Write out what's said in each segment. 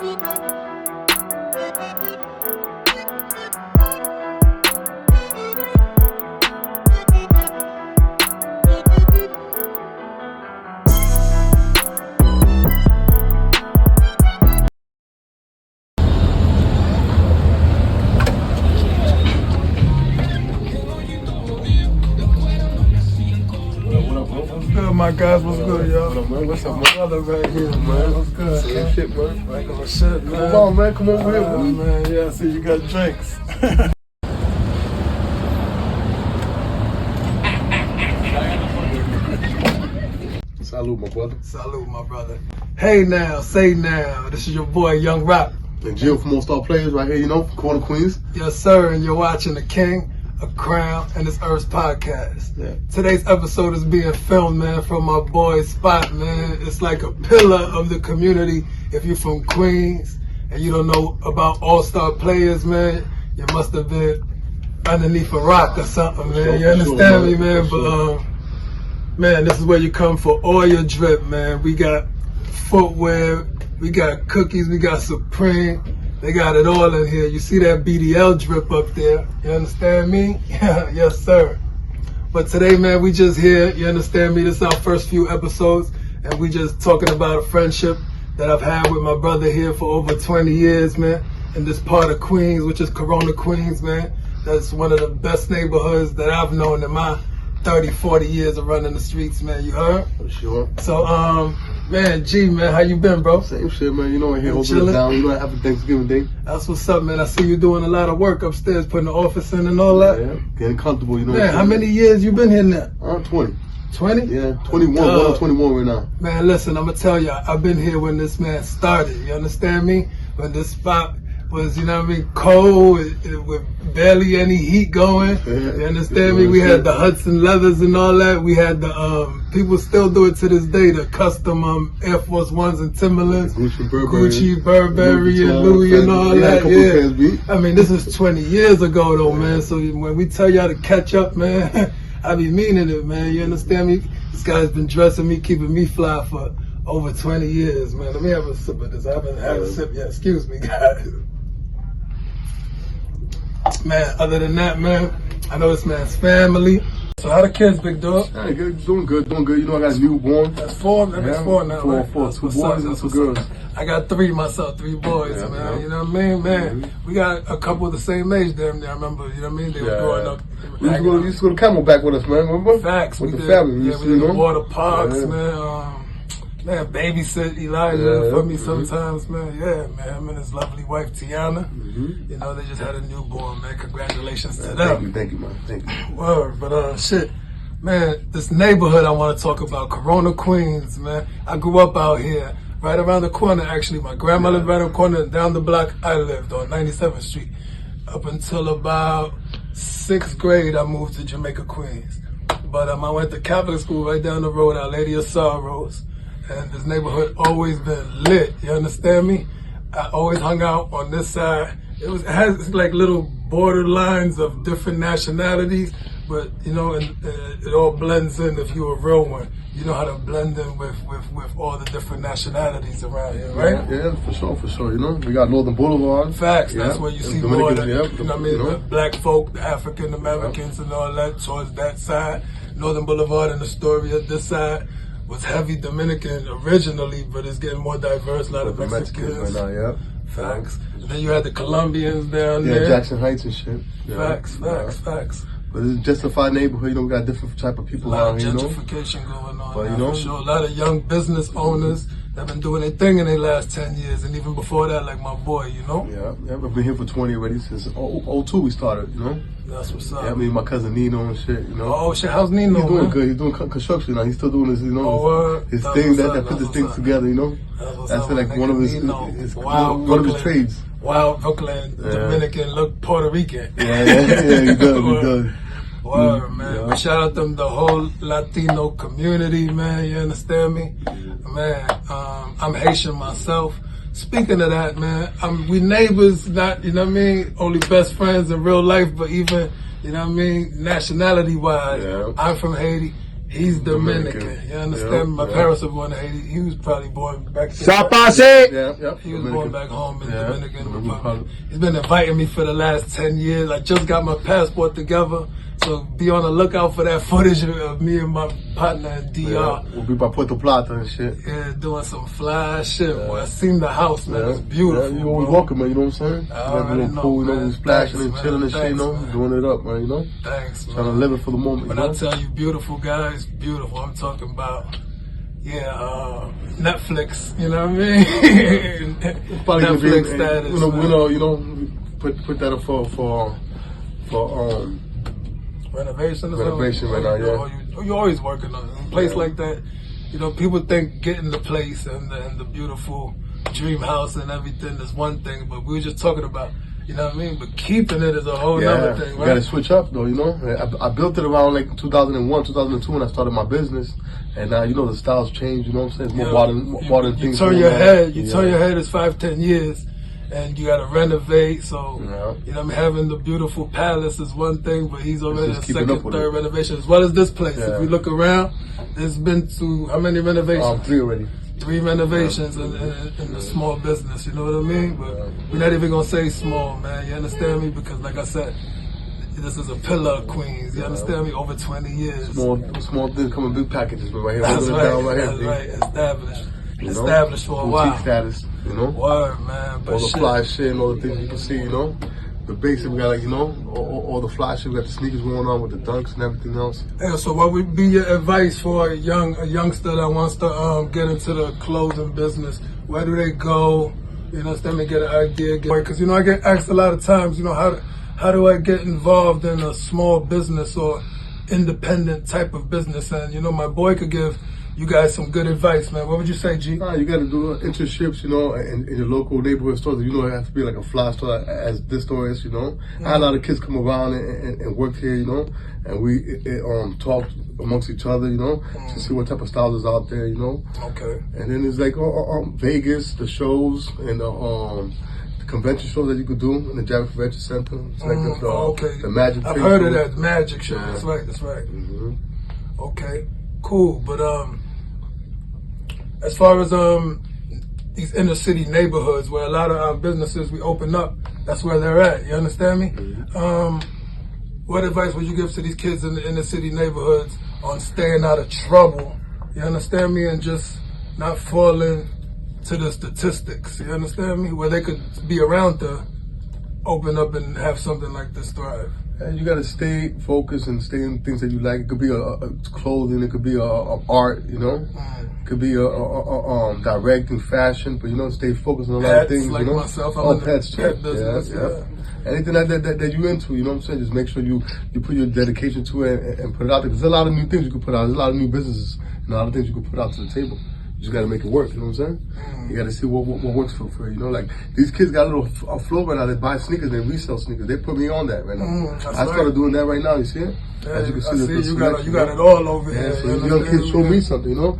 My guys, what's good, y'all? What up, man? What's up, man? Brother right here, man. What's good? Same shit, man. Regular shit, man. Come on, man. Come over here, man. Man, yeah, I see you got drinks. Salute, my brother. Salute, my brother. Hey now, say now. This is your boy, Young Rock. And GEO from All Star Players right here, you know, from Corner Queens. Yes, sir, and you're watching The King, A Crown, and This Earth's podcast. Yeah. Today's episode is being filmed, man, from my boy's spot, man. It's like a pillar of the community. If you're from Queens and you don't know about All-Star Players, man, you must have been underneath a rock or something, man. You understand me, man? But, man, this is where you come for all your drip, man. We got footwear, we got cookies, we got Supreme. They got it all in here. You see that BDL drip up there. You understand me? Yes, sir. But today, man, we just here. You understand me? This is our first few episodes. And we just talking about a friendship that I've had with my brother here for over 20 years, man. In this part of Queens, which is Corona, Queens, man. That's one of the best neighborhoods that I've known in my 30, 40 years of running the streets, man. You heard? For sure. So, man, G, man, how you been, bro? Same shit, man. You know, in here, holding it down. You know, happy Thanksgiving Day. That's what's up, man. I see you doing a lot of work upstairs, putting the office in and all that. Yeah, getting comfortable, you know. Man, how many years you been here now? 20. 20? Yeah, 21. Going on 21 right now. Man, listen, I'm going to tell you, I've been here when this man started. You understand me? When this spot was, you know what I mean, cold, with barely any heat going. You understand me? We had the Hudson leathers and all that. We had the, people still do it to this day, the custom Air Force Ones and Timberlands. Gucci, Burberry, and Louis and all that. Yeah. I mean, this is 20 years ago though, man. So when we tell y'all to catch up, man, I be meaning it, man. You understand me? This guy's been dressing me, keeping me fly for over 20 years, man. Let me have a sip of this. I haven't had a sip yet. Excuse me, guys. Man, other than that, man, I know this man's family. So how the kids, big dog? Hey, good, doing good. You know, I got a newborn. That's four. That makes four now. Four, right? four. Two boys and two girls. I got three myself, three boys, man. Yeah. You know what I mean, man? We got a couple of the same age damn near. I remember, you know what I mean? They were growing up. We used to go to Camelback with us, man. Remember? Facts. With the family. Yeah, we did the water parks, man. Man, babysit Elijah for me sometimes, man. Yeah, man. Him and his lovely wife, Tiana. You know, they just had a newborn, man. Congratulations to them. Thank you, man. Thank you. Word, but shit. Man, this neighborhood I want to talk about, Corona, Queens, man. I grew up out here, right around the corner, actually. My grandma lived right around the corner, down the block I lived on 97th Street. Up until about 6th grade, I moved to Jamaica, Queens. But I went to Catholic school right down the road, Our Lady of Sorrows. And this neighborhood always been lit, you understand me? I always hung out on this side. It has like little border lines of different nationalities, but you know, and it all blends in if you're a real one. You know how to blend in with all the different nationalities around here, right? Yeah, for sure. You know, we got Northern Boulevard. Facts, that's where you see more the, you know what I mean, you know? the black folk, the African Americans and all that towards that side. Northern Boulevard and Astoria, this side was heavy Dominican originally, but it's getting more diverse, a lot of Mexicans. Right now, yeah. Facts. And then you had the Colombians down there. Yeah, Jackson Heights and shit. Facts. But it's a justified neighborhood, you know, we got different type of people around here, you know. A lot of gentrification going on, but, now, you know, for sure. A lot of young business owners that have been doing their thing in their last 10 years, and even before that, like my boy, you know? Yeah, I've been here for 20 already, since 02 we started, you know? That's what's up. Yeah, I mean, my cousin Nino and shit, you know? Oh, shit, how's Nino, He's doing man? good, he's doing construction now, he's still doing this, you know, his thing, that put his things together, you know? That's like one of his trades. Wild Brooklyn, Dominican, look Puerto Rican. Yeah, he does. Word, man. Yeah. Shout out to the whole Latino community, man. You understand me? Man, I'm Haitian myself. Speaking of that, man, we neighbors, not, you know what I mean, only best friends in real life, but even, you know what I mean, nationality-wise, I'm from Haiti. He's Dominican. You understand? My parents were born in Haiti. He was probably born back then. He was born back home in Dominican Republic. He's been inviting me for the last 10 years. I just got my passport together. So be on the lookout for that footage of me and my partner in DR. We'll be by Puerto Plata and shit. Yeah, doing some fly shit, boy. I seen the house, man. It's beautiful. You always welcome, man. You know what I'm saying? I already know, pool, man. You splashing Thanks, and chilling and shit, you know? man. Doing it up, man, you know? Thanks, man. Trying to live it for the moment, When I tell you beautiful, guys, beautiful. I'm talking about, Netflix, you know what I mean? Netflix status. You know, put that up for renovation right now, yeah. You're always working on it. In a place like that, you know, people think getting the place and the beautiful dream house and everything is one thing, but we were just talking about, you know what I mean? But keeping it is a whole other thing, right? You gotta switch up though, you know? I built it around like 2001, 2002 when I started my business. And now, you know, the styles change, you know what I'm saying? More modern things. You turn your head, it's 5-10 years. And you gotta renovate, so you know, having the beautiful palace is one thing, but he's already a second, third renovation, as well as this place. If you look around, there's been to how many renovations? 3 already. 3 renovations in the small business. You know what I mean? But we're not even gonna say small, man. You understand me? Because like I said, this is a pillar of Queens. You understand me? Over 20 years. Small things come in big packages, but right here, that's right. Established for a while. Boutique status, you know? Word, man. But all the fly shit and all the things you can see, you know? The basic, we got like, you know, all the fly shit. We got the sneakers going on with the dunks and everything else. Yeah, so what would be your advice for a youngster that wants to get into the clothing business? Where do they go? You know, let me get an idea. Because, you know, I get asked a lot of times, you know, how do I get involved in a small business or independent type of business? And, you know, my boy could give you guys some good advice, man. What would you say, G? You got to do internships, you know, in your local neighborhood stores. You know, it has to be like a fly store as this store is, you know. I had a lot of kids come around and work here, you know, and we talked amongst each other, you know, to see what type of styles is out there, you know. Okay. And then there's like Vegas, the shows, and the convention shows that you could do in the Javits Convention Center. It's like the Magic. I've heard of that Magic show. Yeah. That's right. Mm-hmm. Okay, cool. But as far as these inner city neighborhoods where a lot of our businesses we open up, that's where they're at. You understand me? Mm-hmm. What advice would you give to these kids in the inner city neighborhoods on staying out of trouble? You understand me? And just not falling to the statistics, you understand me? Where they could be around to open up and have something like this thrive. And you gotta stay focused and stay in things that you like. It could be a clothing, it could be a art, you know? It could be a direct and fashion, but you know, stay focused on a lot of things, like you know? Myself, I'm in pets, pet business, yeah. Anything that you into, you know what I'm saying? Just make sure you put your dedication to it and put it out there. There's a lot of new things you can put out. There's a lot of new businesses and a lot of things you can put out to the table. You just gotta make it work, you know what I'm saying? You gotta see what works for you, know? Like, these kids got a little flow right now. They buy sneakers, they resell sneakers. They put me on that right now. I started doing that right now, you see it? Yeah, as you can see, you got it all over here. So you young kids show me something, you know?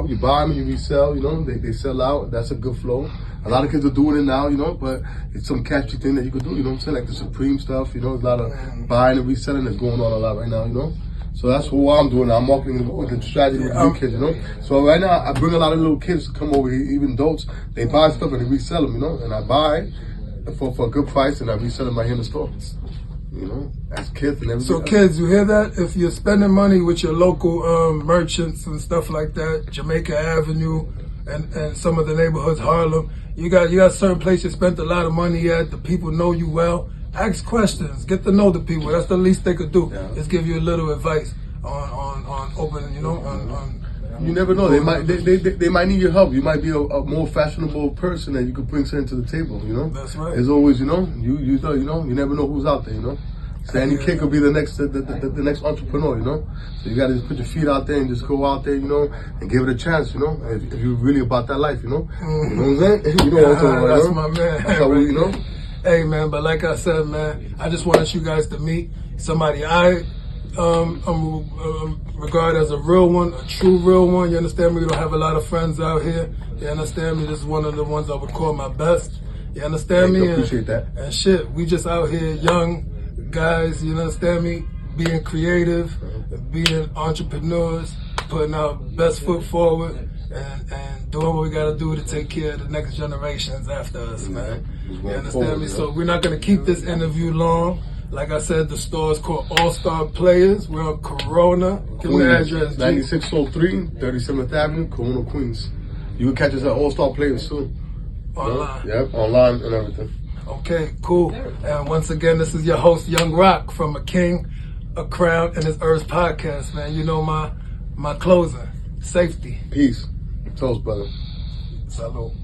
You buy them, you resell, you know? They sell out. That's a good flow. A lot of kids are doing it now, you know, but it's some catchy thing that you could do, you know what I'm saying? Like the Supreme stuff, you know, there's a lot of buying and reselling that's going on a lot right now, you know? So that's what I'm doing. I'm marketing with the strategy with the new kids, you know? So right now, I bring a lot of little kids to come over here, even adults. They buy stuff and they resell them, you know? And I buy for a good price and I resell them right here in the store. You know, as kids and everything. So kids, you hear that? If you're spending money with your local merchants and stuff like that, Jamaica Avenue and some of the neighborhoods, Harlem, you got certain places you spent a lot of money at, the people know you well. Ask questions, get to know the people. That's the least they could do. Yeah. Just give you a little advice on opening, you know, on you never know. They might need your help. You might be a more fashionable person that you could bring something to the table, you know? That's right. There's always, you know, you never know who's out there, you know? So any kid could be the next entrepreneur, you know? So you gotta just put your feet out there and just go out there, you know, and give it a chance, you know? If you're really about that life, you know? You know what I'm saying? You know what I'm talking about, that's my man. That's how we, you know? Hey man, but like I said, man, I just wanted you guys to meet somebody I regard as a real one, a true real one. You understand me? We don't have a lot of friends out here. You understand me? This is one of the ones I would call my best. You understand me? I appreciate that. And shit, we just out here, young guys. You understand me? being creative, being entrepreneurs, putting our best foot forward, and doing what we got to do to take care of the next generations after us, man. You understand me? So we're not going to keep this interview long. Like I said, the store is called All Star Players. We're on Corona. Give me the address, G. 9603 37th Avenue, Corona, Queens. You can catch us at All Star Players too. Online. Yep, online and everything. Okay, cool. And once again, this is your host, Young Rock, from A King, A Crown, and His Earth podcast, man. You know my closing. Safety. Peace. Toast, brother. Salud.